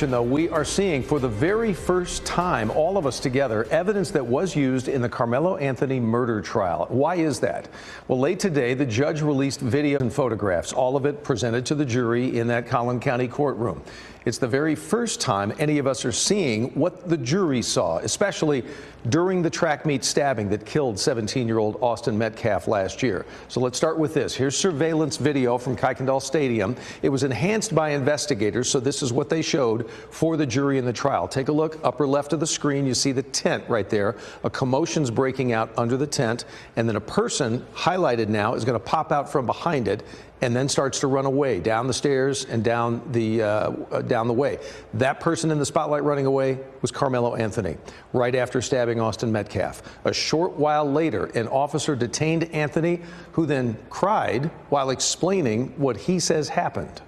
Though we are seeing for the very first time, all of us together, evidence that was used in the Karmelo Anthony murder trial. Why is that? Well, late today, the judge released video and photographs, all of it presented to the jury in that Collin County courtroom. It's the very first time any of us are seeing what the jury saw, especially during the track meet stabbing that killed 17-year-old Austin Metcalf last year. So let's start with this. Here's surveillance video from Kuykendall Stadium. It was enhanced by investigators, so this is what they showed for the jury in the trial. Take a look, upper left of the screen, you see the tent right there. A commotion's breaking out under the tent, and then a person, highlighted now, is going to pop out from behind it and then starts to run away down the stairs and down the way. That person in the spotlight running away was Karmelo Anthony, right after stabbing Austin Metcalf. A short while later, an officer detained Anthony, who then cried while explaining what he says happened.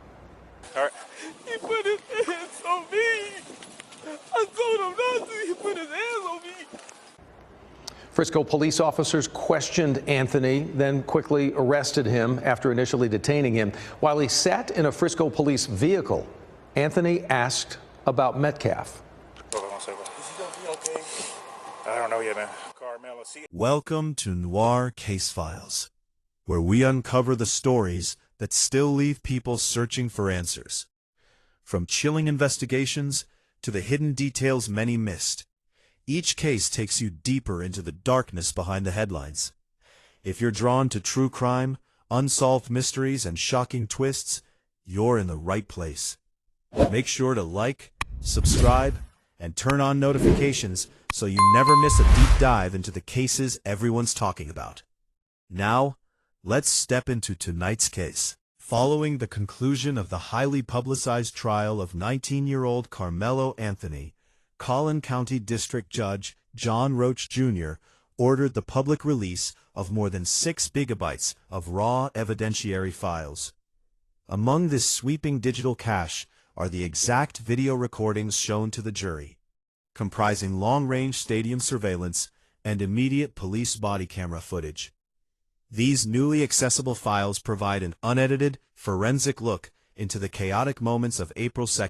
All right. He put his hands on me. I told him not to. He put his hands on me. Frisco police officers questioned Anthony, then quickly arrested him after initially detaining him. While he sat in a Frisco police vehicle, Anthony asked about Metcalf. Hold on one second. Is he gonna be okay? I don't know yet, man. Karmelo, see. Welcome to Noir Case Files, where we uncover the stories that still leave people searching for answers. From chilling investigations to the hidden details many missed, each case takes you deeper into the darkness behind the headlines. If you're drawn to true crime, unsolved mysteries, and shocking twists, you're in the right place. Make sure to like, subscribe, and turn on notifications so you never miss a deep dive into the cases everyone's talking about. Now, let's step into tonight's case. Following the conclusion of the highly publicized trial of 19-year-old Karmelo Anthony, Collin County District Judge John Roach Jr. ordered the public release of more than 6 gigabytes of raw evidentiary files. Among this sweeping digital cache are the exact video recordings shown to the jury, comprising long-range stadium surveillance and immediate police body camera footage. These newly accessible files provide an unedited, forensic look into the chaotic moments of April 2,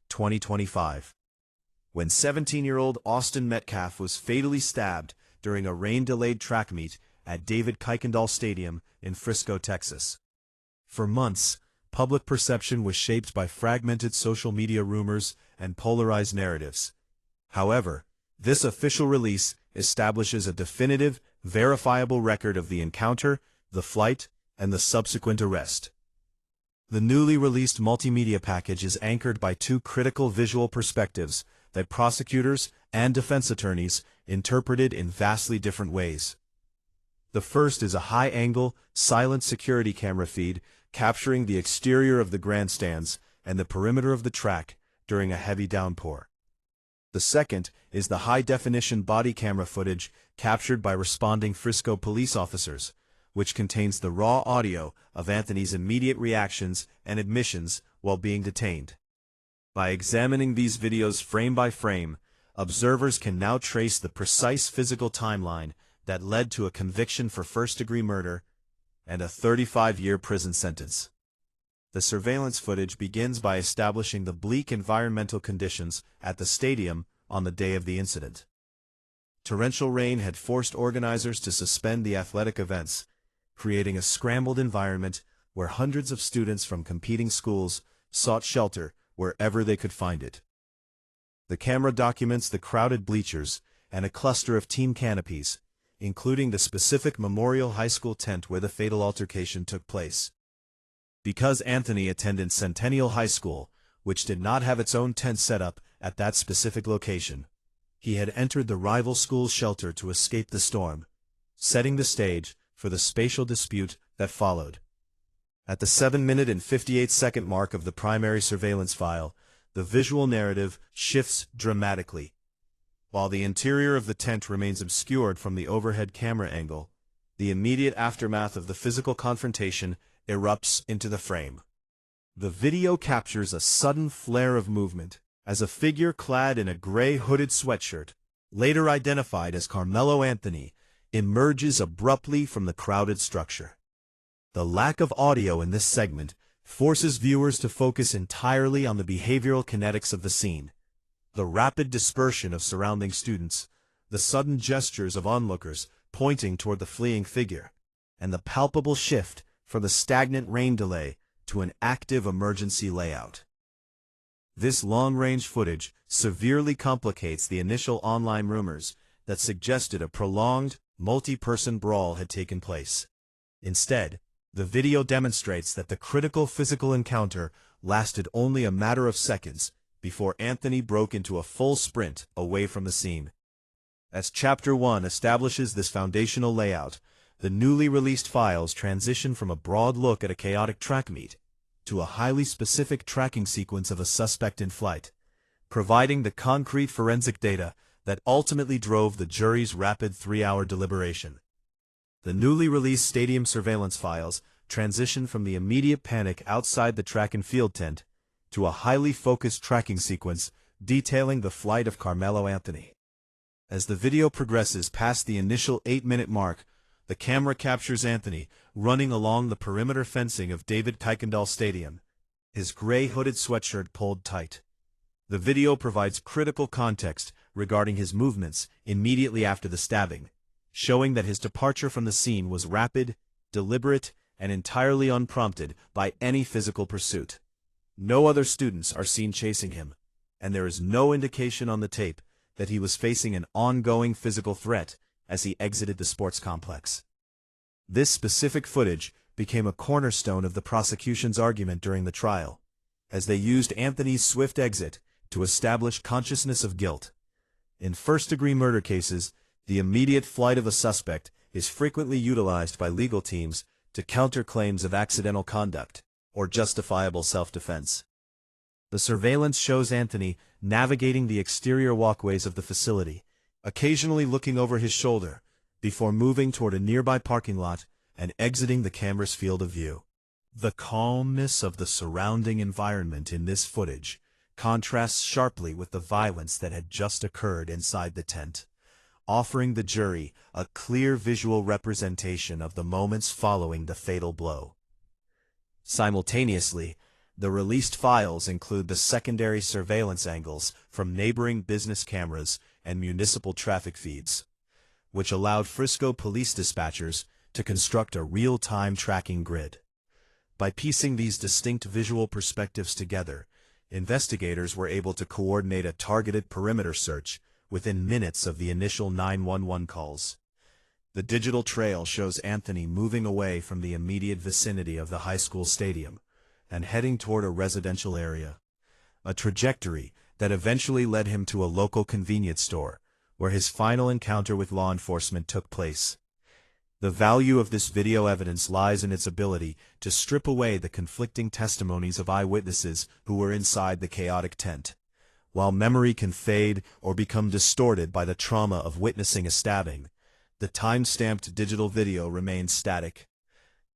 2025. When 17-year-old Austin Metcalf was fatally stabbed during a rain-delayed track meet at David Kuykendall Stadium in Frisco, Texas. For months, public perception was shaped by fragmented social media rumors and polarized narratives. However, this official release establishes a definitive, verifiable record of the encounter, the flight, and the subsequent arrest. The newly released multimedia package is anchored by 2 critical visual perspectives that prosecutors and defense attorneys interpreted in vastly different ways. The first is a high-angle, silent security camera feed capturing the exterior of the grandstands and the perimeter of the track during a heavy downpour. The second is the high-definition body camera footage captured by responding Frisco police officers, which contains the raw audio of Anthony's immediate reactions and admissions while being detained. By examining these videos frame by frame, observers can now trace the precise physical timeline that led to a conviction for first-degree murder and a 35-year prison sentence. The surveillance footage begins by establishing the bleak environmental conditions at the stadium on the day of the incident. Torrential rain had forced organizers to suspend the athletic events, creating a scrambled environment where hundreds of students from competing schools sought shelter wherever they could find it. The camera documents the crowded bleachers and a cluster of team canopies, including the specific Memorial High School tent where the fatal altercation took place. Because Anthony attended Centennial High School, which did not have its own tent set up at that specific location, he had entered the rival school's shelter to escape the storm, setting the stage for the spatial dispute that followed. At the 7-minute and 58-second mark of the primary surveillance file, the visual narrative shifts dramatically. While the interior of the tent remains obscured from the overhead camera angle, the immediate aftermath of the physical confrontation erupts into the frame. The video captures a sudden flare of movement as a figure clad in a gray hooded sweatshirt, later identified as Karmelo Anthony, emerges abruptly from the crowded structure. The lack of audio in this segment forces viewers to focus entirely on the behavioral kinetics of the scene. The rapid dispersion of surrounding students, the sudden gestures of onlookers pointing toward the fleeing figure, and the palpable shift from the stagnant rain delay to an active emergency layout. This long-range footage severely complicates the initial online rumors that suggested a prolonged, multi-person brawl had taken place. Instead, the video demonstrates that the critical physical encounter lasted only a matter of seconds before Anthony broke into a full sprint away from the scene. As Chapter 1 establishes this foundational layout, the newly released files transition from a broad look at a chaotic track meet to a highly specific tracking sequence of a suspect in flight, providing the concrete forensic data that ultimately drove the jury's rapid 3-hour deliberation. The newly released stadium surveillance files transition from the immediate panic outside the track and field tent to a highly focused tracking sequence detailing the flight of Karmelo Anthony. As the video progresses past the initial 8-minute mark, the camera captures Anthony running along the perimeter fencing of David Kuykendall Stadium, his gray hooded sweatshirt pulled tight. The video provides critical context regarding his movements immediately after the stabbing, showing that his departure from the scene was rapid, deliberate, and entirely unprompted by any physical pursuit. No other students are seen chasing him, and there is no indication on the tape that he was facing an ongoing physical threat as he exited the sports complex. This specific footage became a cornerstone of the prosecution's argument during the trial, as they used Anthony's swift exit to establish consciousness of guilt. In first-degree murder cases, the immediate flight of a suspect is frequently utilized by legal teams to counter claims of accidental conduct or justifiable self-defense. The surveillance shows Anthony navigating the exterior walkways of the facility, occasionally looking over his shoulder before moving toward a nearby parking lot and exiting the camera's field of view. The calmness of the surrounding environment in this footage contrasts sharply with the violence that had just occurred inside the tent, offering the jury a clear visual representation of the moments following the fatal blow. Simultaneously, the released files include the secondary surveillance angles from neighboring business cameras and municipal traffic feeds, which allowed Frisco police dispatchers to construct a real-time tracking grid. By piecing these distinct visual perspectives together, investigators were able to coordinate a targeted perimeter search within minutes of the initial 911 calls. The digital trail shows Anthony moving away from the immediate vicinity of the high school stadium and heading toward a residential area, a trajectory that eventually led him to a local convenience store, where his final encounter with law enforcement took place. The value of this video evidence lies in its ability to strip away the conflicting testimonies of eyewitnesses who were inside the chaotic tent. While memory can fade or become distorted by the trauma of witnessing a stabbing, the time-stamped digital video remains static.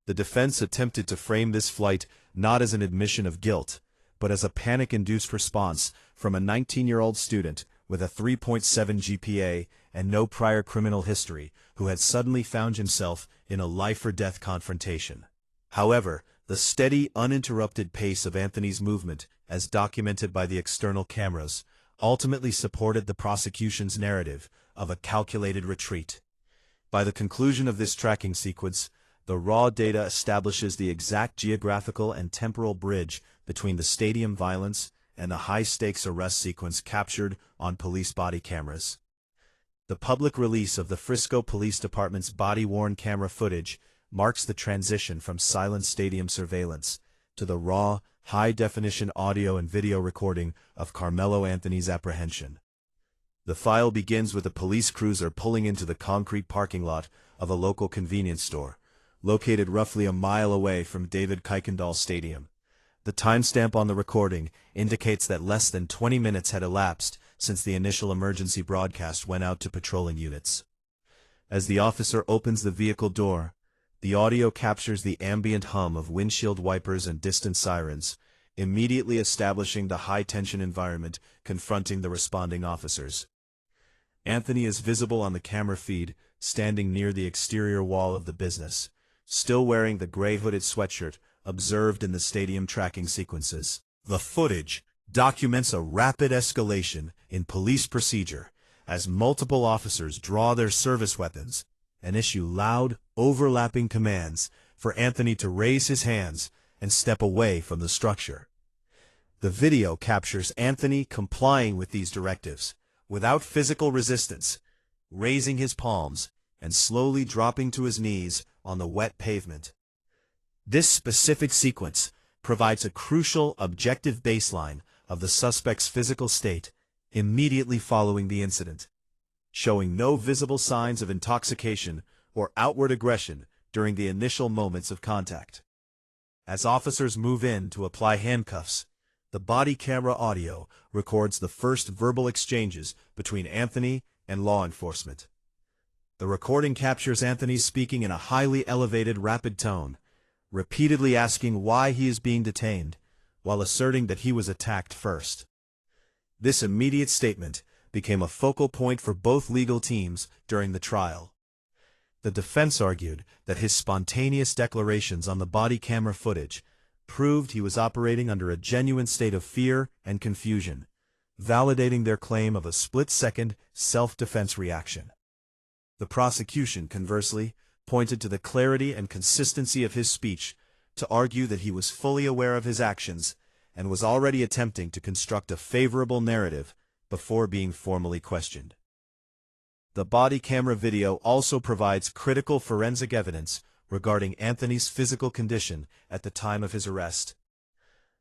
The defense attempted to frame this flight not as an admission of guilt, but as a panic-induced response from a 19-year-old student with a 3.7 GPA and no prior criminal history who had suddenly found himself in a life-or-death confrontation. However, the steady, uninterrupted pace of Anthony's movement, as documented by the external cameras, ultimately supported the prosecution's narrative of a calculated retreat. By the conclusion of this tracking sequence, the raw data establishes the exact geographical and temporal bridge between the stadium violence and the high-stakes arrest sequence captured on police body cameras. The public release of the Frisco Police Department's body-worn camera footage marks the transition from silent stadium surveillance to the raw, high-definition audio and video recording of Karmelo Anthony's apprehension. The file begins with a police cruiser pulling into the concrete parking lot of a local convenience store, located roughly a mile away from David Kuykendall Stadium. The timestamp on the recording indicates that less than 20 minutes had elapsed since the initial emergency broadcast went out to patrolling units. As the officer opens the vehicle door, the audio captures the ambient hum of windshield wipers and distant sirens, immediately establishing the high-tension environment confronting the responding officers. Anthony is visible on the camera feed, standing near the exterior wall of the business, still wearing the gray hooded sweatshirt observed in the stadium tracking sequences. The footage documents a rapid escalation in police procedure as multiple officers draw their service weapons and issue loud, overlapping commands for Anthony to raise his hands and step away from the structure. The video captures Anthony complying with these directives without physical resistance, raising his palms and slowly dropping to his knees on the wet pavement. This specific sequence provides a crucial objective baseline of the suspect's physical state immediately following the incident, showing no visible signs of intoxication or outward aggression during the initial moments of contact. As officers move in to apply handcuffs, the body camera audio records the first verbal exchanges between Anthony and law enforcement. The recording captures Anthony speaking in a highly elevated, rapid tone, repeatedly asking why he is being detained, while asserting that he was attacked first. This immediate statement became a focal point for both legal teams during the trial. The defense argued that his spontaneous declarations on the body camera footage proved he was operating under a genuine state of fear and confusion, validating their claim of a split-second self-defense reaction. The prosecution, conversely, pointed to the clarity and consistency of his speech to argue that he was fully aware of his actions and was already attempting to construct a favorable narrative before being formally questioned. The body camera video also provides critical forensic evidence regarding Anthony's physical condition at the time of his arrest.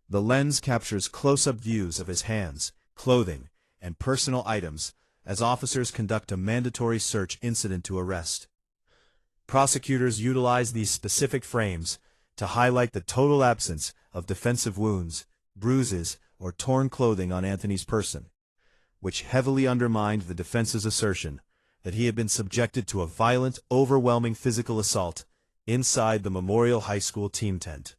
The lens captures close-up views of his hands, clothing, and personal items as officers conduct a mandatory search incident to arrest. Prosecutors utilize these specific frames to highlight the total absence of defensive wounds, bruises, or torn clothing on Anthony's person, which heavily undermined the defense's assertion that he had been subjected to a violent, overwhelming physical assault inside the Memorial High School team tent.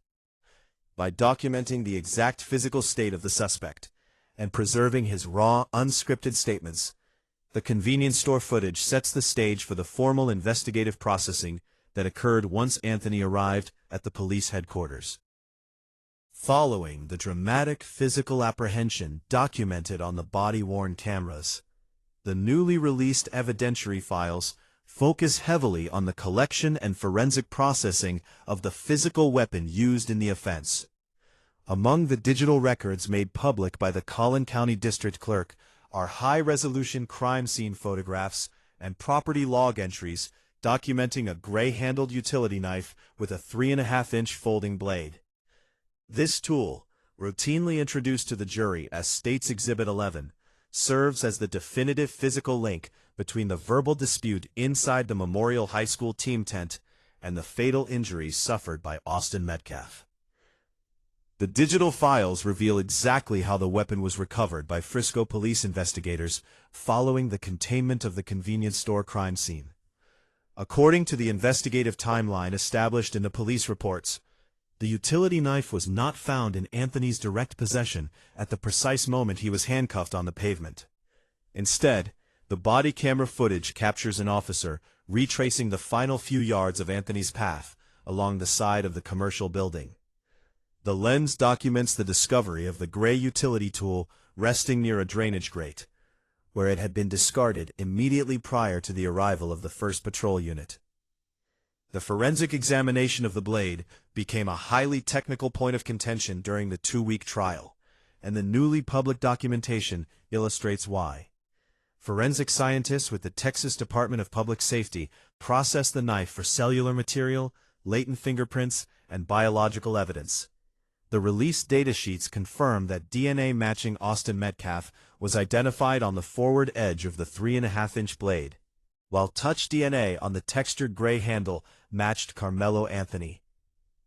By documenting the exact physical state of the suspect and preserving his raw, unscripted statements, the convenience store footage sets the stage for the formal investigative processing that occurred once Anthony arrived at the police headquarters. Following the dramatic physical apprehension documented on the body-worn cameras, the newly released evidentiary files focus heavily on the collection and forensic processing of the physical weapon used in the offense. Among the digital records made public by the Collin County District Clerk are high-resolution crime scene photographs and property log entries documenting a gray-handled utility knife with a 3.5-inch folding blade. This tool, routinely introduced to the jury as State's Exhibit 11, serves as the definitive physical link between the verbal dispute inside the Memorial High School team tent and the fatal injuries suffered by Austin Metcalf. The digital files reveal exactly how the weapon was recovered by Frisco police investigators following the containment of the convenience store crime scene. According to the investigative timeline established in the police reports, the utility knife was not found in Anthony's direct possession at the precise moment he was handcuffed on the pavement. Instead, the body camera footage captures an officer retracing the final few yards of Anthony's path along the side of the commercial building. The lens documents the discovery of the gray utility tool resting near a drainage grate, where it had been discarded immediately prior to the arrival of the first patrol unit. The forensic examination of the blade became a highly technical point of contention during the 2-week trial, and the newly public documentation illustrates why. Forensic scientists with the Texas Department of Public Safety processed the knife for cellular material, latent fingerprints, and biological evidence. The released datasheets confirm that DNA matching Austin Metcalf was identified on the forward edge of the 3.5-inch blade, while touch DNA on the textured gray handle matched Karmelo Anthony.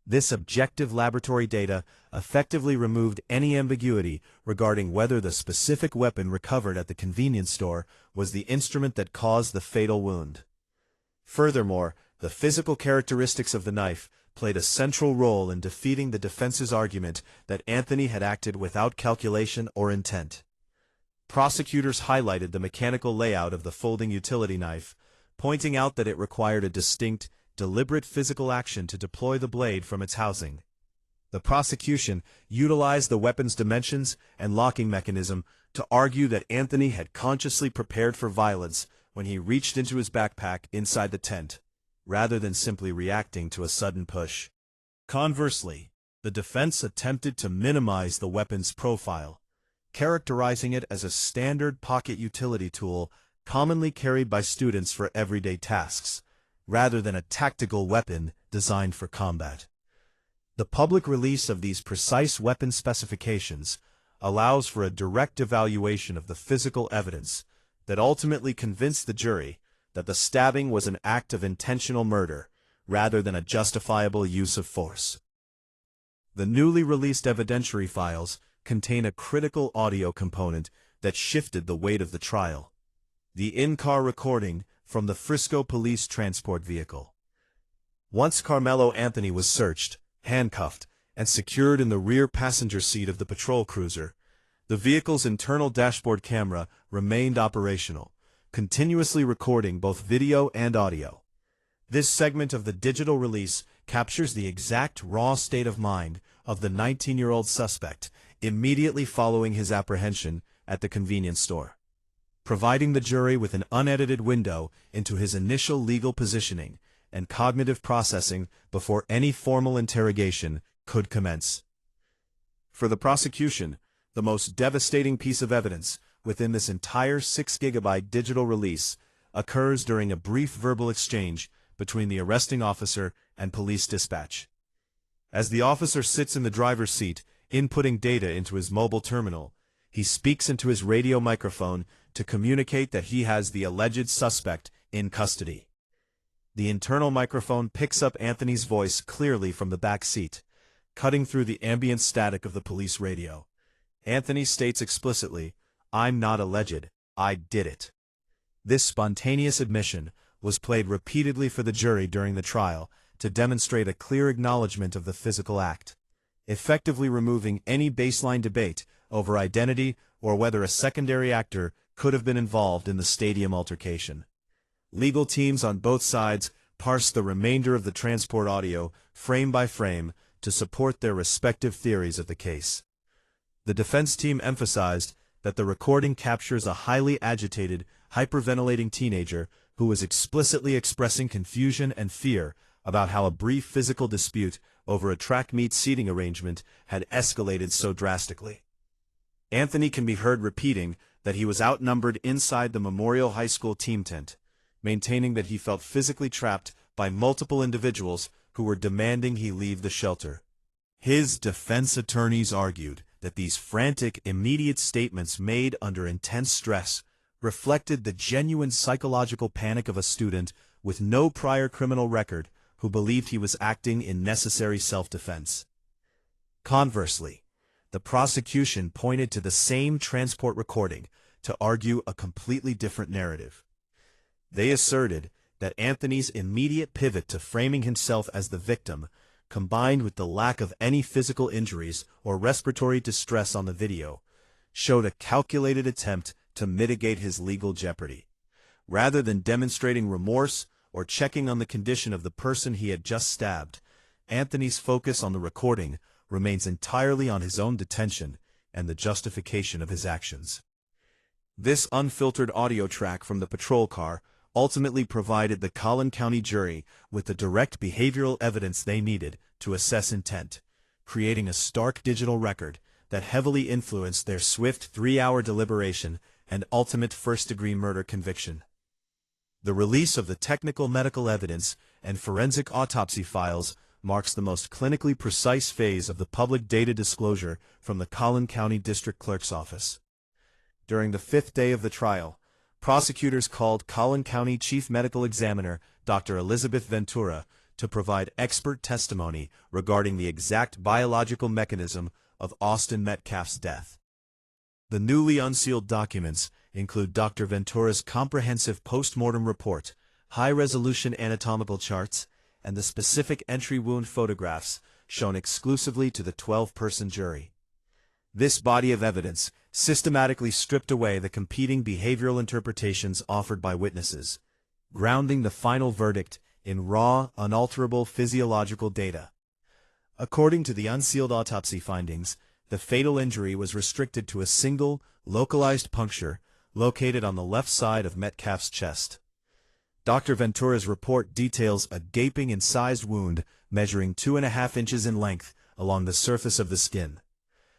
This objective laboratory data effectively removed any ambiguity regarding whether the specific weapon recovered at the convenience store was the instrument that caused the fatal wound. Furthermore, the physical characteristics of the knife played a central role in defeating the defense's argument that Anthony had acted without calculation or intent. Prosecutors highlighted the mechanical layout of the folding utility knife, pointing out that it required a distinct, deliberate physical action to deploy the blade from its housing. The prosecution utilized the weapon's dimensions and locking mechanism to argue that Anthony had consciously prepared for violence when he reached into his backpack inside the tent, rather than simply reacting to a sudden push. Conversely, the defense attempted to minimize the weapon's profile, characterizing it as a standard pocket utility tool commonly carried by students for everyday tasks, rather than a tactical weapon designed for combat. The public release of these precise weapon specifications allows for a direct evaluation of the physical evidence that ultimately convinced the jury that the stabbing was an act of intentional murder rather than a justifiable use of force. The newly released evidentiary files contain a critical audio component that shifted the weight of the trial: the in-car recording from the Frisco police transport vehicle. Once Karmelo Anthony was searched, handcuffed, and secured in the rear passenger seat of the patrol cruiser, the vehicle's internal dashboard camera remained operational, continuously recording both video and audio. This segment of the digital release captures the exact raw state of mind of the 19-year-old suspect immediately following his apprehension at the convenience store, providing the jury with an unedited window into his initial legal positioning and cognitive processing before any formal interrogation could commence. For the prosecution, the most devastating piece of evidence within this entire 6-gigabyte digital release occurs during a brief verbal exchange between the arresting officer and police dispatch. As the officer sits in the driver's seat, inputting data into his mobile terminal, he speaks into his radio microphone to communicate that he has the alleged suspect in custody. The internal microphone picks up Anthony's voice clearly from the back seat, cutting through the ambient static of the police radio. Anthony states explicitly, "I'm not alleged, I did it." This spontaneous admission was played repeatedly for the jury during the trial to demonstrate a clear acknowledgement of the physical act, effectively removing any baseline debate over identity or whether a secondary actor could have been involved in the stadium altercation. Legal teams on both sides parsed the remainder of the transport audio frame by frame to support their respective theories of the case. The defense team emphasized that the recording captures a highly agitated, hyperventilating teenager who was explicitly expressing confusion and fear about how a brief physical dispute over a track meet seating arrangement had escalated so drastically. Anthony can be heard repeating that he was outnumbered inside the Memorial High School team tent, maintaining that he felt physically trapped by multiple individuals who were demanding he leave the shelter. His defense attorneys argued that these frantic, immediate statements made under intense stress reflected the genuine psychological panic of a student with no prior criminal record who believed he was acting in necessary self-defense. Conversely, the prosecution pointed to the same transport recording to argue a completely different narrative. They asserted that Anthony's immediate pivot to framing himself as the victim, combined with the lack of any physical injuries or respiratory distress on the video, showed a calculated attempt to mitigate his legal jeopardy. Rather than demonstrating remorse or checking on the condition of the person he had just stabbed, Anthony's focus on the recording remains entirely on his own detention and the justification of his actions. This unfiltered audio track from the patrol car ultimately provided the Collin County jury with the direct behavioral evidence they needed to assess intent, creating a stark digital record that heavily influenced their swift 3-hour deliberation and ultimate first-degree murder conviction. The release of the technical medical evidence and forensic autopsy files marks the most clinically precise phase of the public data disclosure from the Collin County District Clerk's Office. During the 5th day of the trial, prosecutors called Collin County Chief Medical Examiner Dr. Elizabeth Ventura to provide expert testimony regarding the exact biological mechanism of Austin Metcalf's death. The newly unsealed documents include Dr. Ventura's comprehensive post-mortem report, high-resolution anatomical charts, and the specific entry wound photographs shown exclusively to the 12-person jury. This body of evidence systematically stripped away the competing behavioral interpretations offered by witnesses, grounding the final verdict in raw, unalterable physiological data. According to the unsealed autopsy findings, the fatal injury was restricted to a single, localized puncture located on the left side of Metcalf's chest. Dr. Ventura's report details a gaping incised wound measuring 2.5 inches in length along the surface of the skin.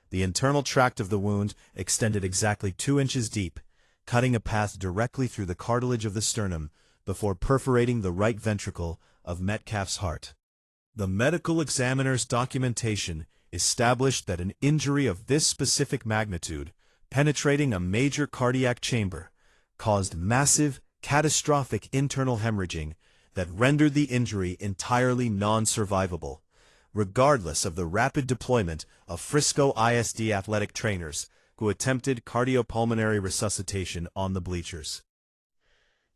The internal tract of the wound extended exactly 2 inches deep, cutting a path directly through the cartilage of the sternum before perforating the right ventricle of Metcalf's heart. The medical examiner's documentation established that an injury of this specific magnitude, penetrating a major cardiac chamber, caused massive, catastrophic internal hemorrhaging that rendered the injury entirely non-survivable, regardless of the rapid deployment of Frisco ISD athletic trainers who attempted cardiopulmonary resuscitation on the bleachers.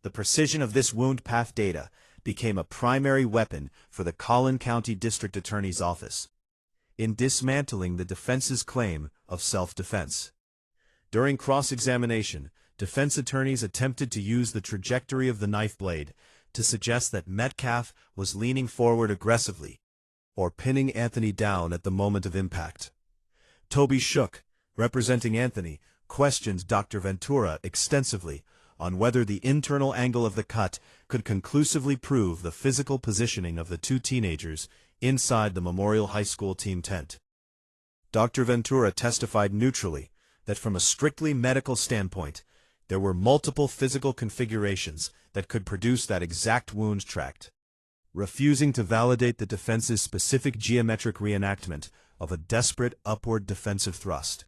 The precision of this wound path data became a primary weapon for the Collin County District Attorney's Office in dismantling the defense's claim of self-defense. During cross-examination, defense attorneys attempted to use the trajectory of the knife blade to suggest that Metcalf was leaning forward aggressively or pinning Anthony down at the moment of impact. Toby Shook, representing Anthony, questioned Dr. Ventura extensively on whether the internal angle of the cut could conclusively prove the physical positioning of the two teenagers inside the Memorial High School team tent. Dr. Ventura testified neutrally that from a strictly medical standpoint, there were multiple physical configurations that could produce that exact wound tract, refusing to validate the defense's specific geometric reenactment of a desperate upward defensive thrust.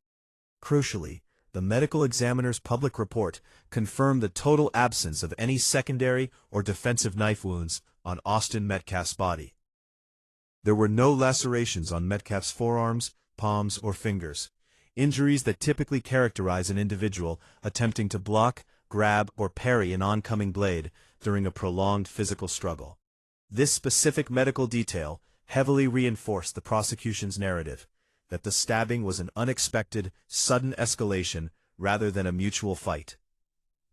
Crucially, the medical examiner's public report confirmed the total absence of any secondary or defensive knife wounds on Austin Metcalf's body. There were no lacerations on Metcalf's forearms, palms, or fingers, injuries that typically characterize an individual attempting to block, grab, or parry an oncoming blade during a prolonged physical struggle. This specific medical detail heavily reinforced the prosecution's narrative that the stabbing was an unexpected, sudden escalation rather than a mutual fight.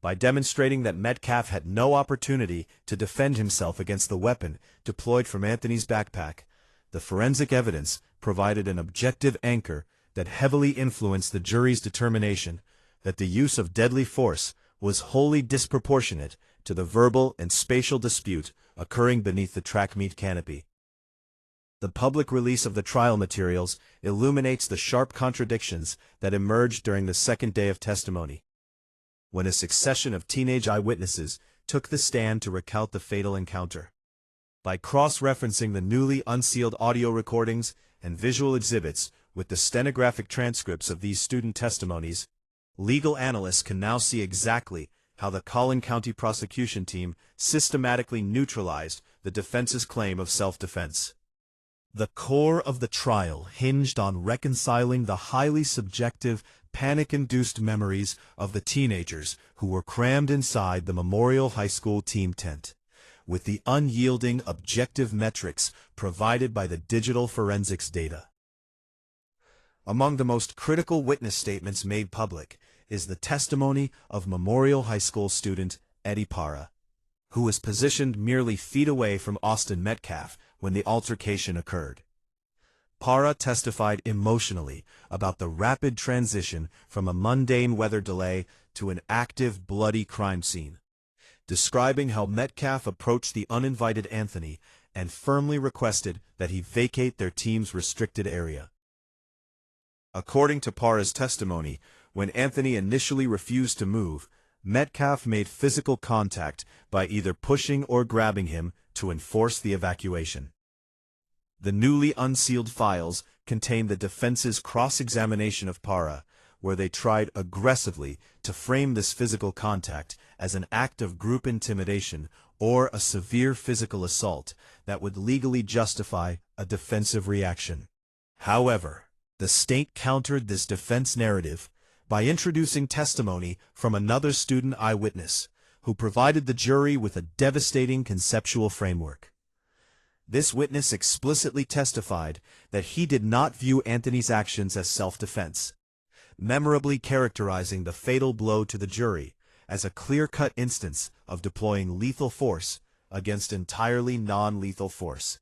By demonstrating that Metcalf had no opportunity to defend himself against the weapon deployed from Anthony's backpack, the forensic evidence provided an objective anchor that heavily influenced the jury's determination that the use of deadly force was wholly disproportionate to the verbal and spatial dispute occurring beneath the track meet canopy. The public release of the trial materials illuminates the sharp contradictions that emerged during the second day of testimony, when a succession of teenage eyewitnesses took the stand to recount the fatal encounter. By cross-referencing the newly unsealed audio recordings and visual exhibits with the stenographic transcripts of these student testimonies, legal analysts can now see exactly how the Collin County prosecution team systematically neutralized the defense's claim of self-defense. The core of the trial hinged on reconciling the highly subjective, panic-induced memories of the teenagers who were crammed inside the Memorial High School team tent, with the unyielding objective metrics provided by the digital forensics data. Among the most critical witness statements made public is the testimony of Memorial High School student Eddie Parra, who was positioned merely feet away from Austin Metcalf when the altercation occurred. Parra testified emotionally about the rapid transition from a mundane weather delay to an active, bloody crime scene, describing how Metcalf approached the uninvited Anthony and firmly requested that he vacate their team's restricted area. According to Parra's testimony, when Anthony initially refused to move, Metcalf made physical contact by either pushing or grabbing him to enforce the evacuation. The newly unsealed files contain the defense's cross-examination of Parra, where they tried aggressively to frame this physical contact as an act of group intimidation or a severe physical assault that would legally justify a defensive reaction. However, the state countered this defense narrative by introducing testimony from another student eyewitness, who provided the jury with a devastating conceptual framework. This witness explicitly testified that he did not view Anthony's actions as self-defense, memorably characterizing the fatal blow to the jury as a clear-cut instance of deploying lethal force against entirely non-lethal force.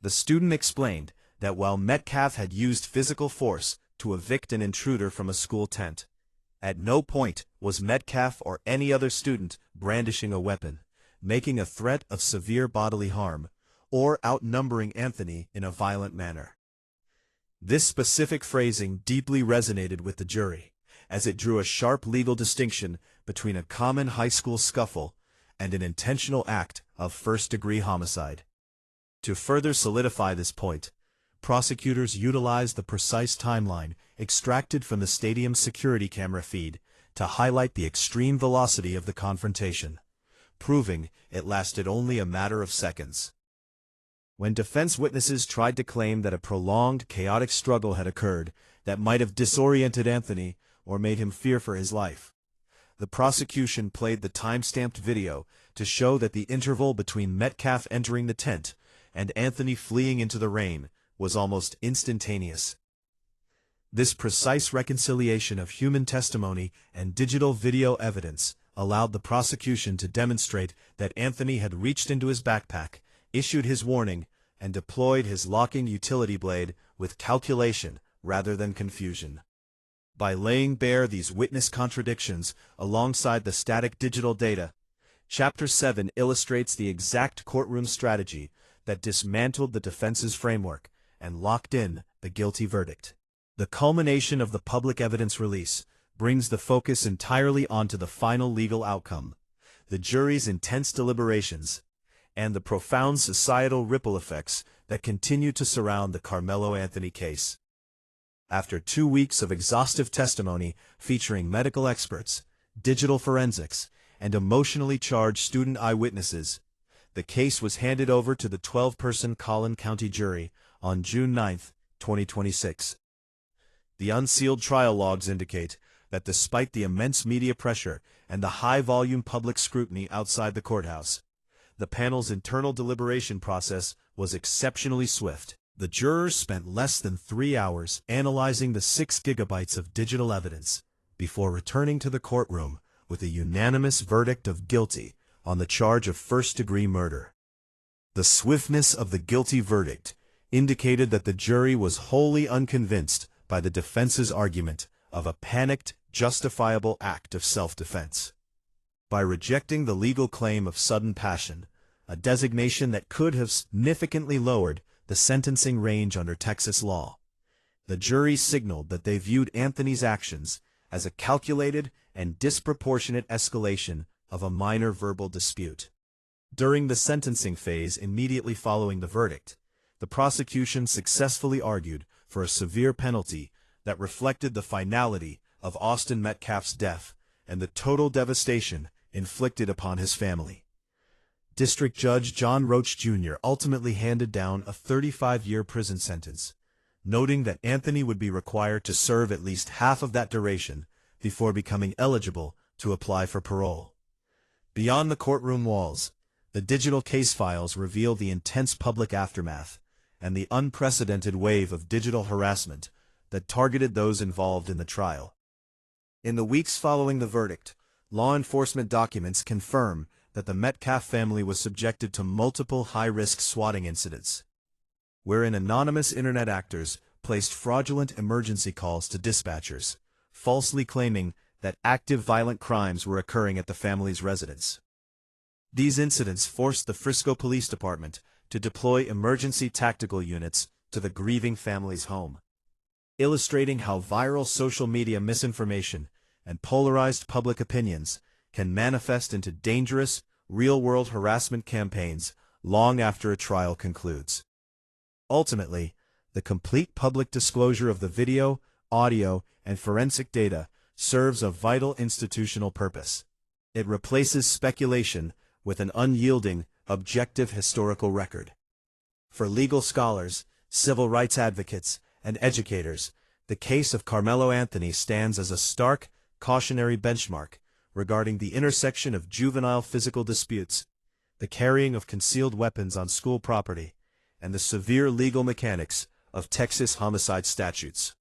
The student explained that while Metcalf had used physical force to evict an intruder from a school tent, at no point was Metcalf or any other student brandishing a weapon, making a threat of severe bodily harm, or outnumbering Anthony in a violent manner. This specific phrasing deeply resonated with the jury, as it drew a sharp legal distinction between a common high school scuffle and an intentional act of first-degree homicide. To further solidify this point, prosecutors utilized the precise timeline extracted from the stadium's security camera feed to highlight the extreme velocity of the confrontation, proving it lasted only a matter of seconds. When defense witnesses tried to claim that a prolonged, chaotic struggle had occurred that might have disoriented Anthony or made him fear for his life, the prosecution played the time-stamped video to show that the interval between Metcalf entering the tent and Anthony fleeing into the rain was almost instantaneous. This precise reconciliation of human testimony and digital video evidence allowed the prosecution to demonstrate that Anthony had reached into his backpack, issued his warning, and deployed his locking utility blade with calculation rather than confusion. By laying bare these witness contradictions alongside the static digital data, Chapter 7 illustrates the exact courtroom strategy that dismantled the defense's framework and locked in the guilty verdict. The culmination of the public evidence release brings the focus entirely onto the final legal outcome, the jury's intense deliberations, and the profound societal ripple effects that continue to surround the Karmelo Anthony case. After 2 weeks of exhaustive testimony featuring medical experts, digital forensics, and emotionally charged student eyewitnesses, the case was handed over to the 12-person Collin County jury on June 9, 2026. The unsealed trial logs indicate that despite the immense media pressure and the high-volume public scrutiny outside the courthouse, the panel's internal deliberation process was exceptionally swift. The jurors spent less than 3 hours analyzing the 6 gigabytes of digital evidence before returning to the courtroom with a unanimous verdict of guilty on the charge of first-degree murder. The swiftness of the guilty verdict indicated that the jury was wholly unconvinced by the defense's argument of a panicked, justifiable act of self-defense. By rejecting the legal claim of sudden passion, a designation that could have significantly lowered the sentencing range under Texas law, the jury signaled that they viewed Anthony's actions as a calculated and disproportionate escalation of a minor verbal dispute. During the sentencing phase immediately following the verdict, the prosecution successfully argued for a severe penalty that reflected the finality of Austin Metcalf's death and the total devastation inflicted upon his family. District Judge John Roach Jr. ultimately handed down a 35-year prison sentence, noting that Anthony would be required to serve at least half of that duration before becoming eligible to apply for parole. Beyond the courtroom walls, the digital case files reveal the intense public aftermath and the unprecedented wave of digital harassment that targeted those involved in the trial. In the weeks following the verdict, law enforcement documents confirm that the Metcalf family was subjected to multiple high-risk swatting incidents, wherein anonymous internet actors placed fraudulent emergency calls to dispatchers, falsely claiming that active violent crimes were occurring at the family's residence. These incidents forced the Frisco Police Department to deploy emergency tactical units to the grieving family's home, illustrating how viral social media misinformation and polarized public opinions can manifest into dangerous, real-world harassment campaigns long after a trial concludes. Ultimately, the complete public disclosure of the video, audio, and forensic data serves a vital institutional purpose. It replaces speculation with an unyielding, objective historical record. For legal scholars, civil rights advocates, and educators, the case of Karmelo Anthony stands as a stark, cautionary benchmark regarding the intersection of juvenile physical disputes, the carrying of concealed weapons on school property, and the severe legal mechanics of Texas homicide statutes.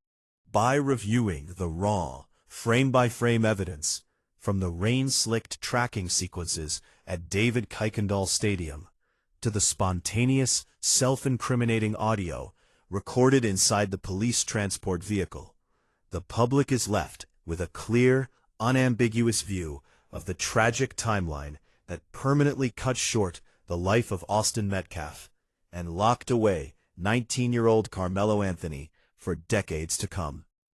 By reviewing the raw, frame-by-frame evidence from the rain-slicked tracking sequences at David Kuykendall Stadium to the spontaneous, self-incriminating audio recorded inside the police transport vehicle, the public is left with a clear, unambiguous view of the tragic timeline that permanently cut short the life of Austin Metcalf and locked away 19-year-old Karmelo Anthony for decades to come.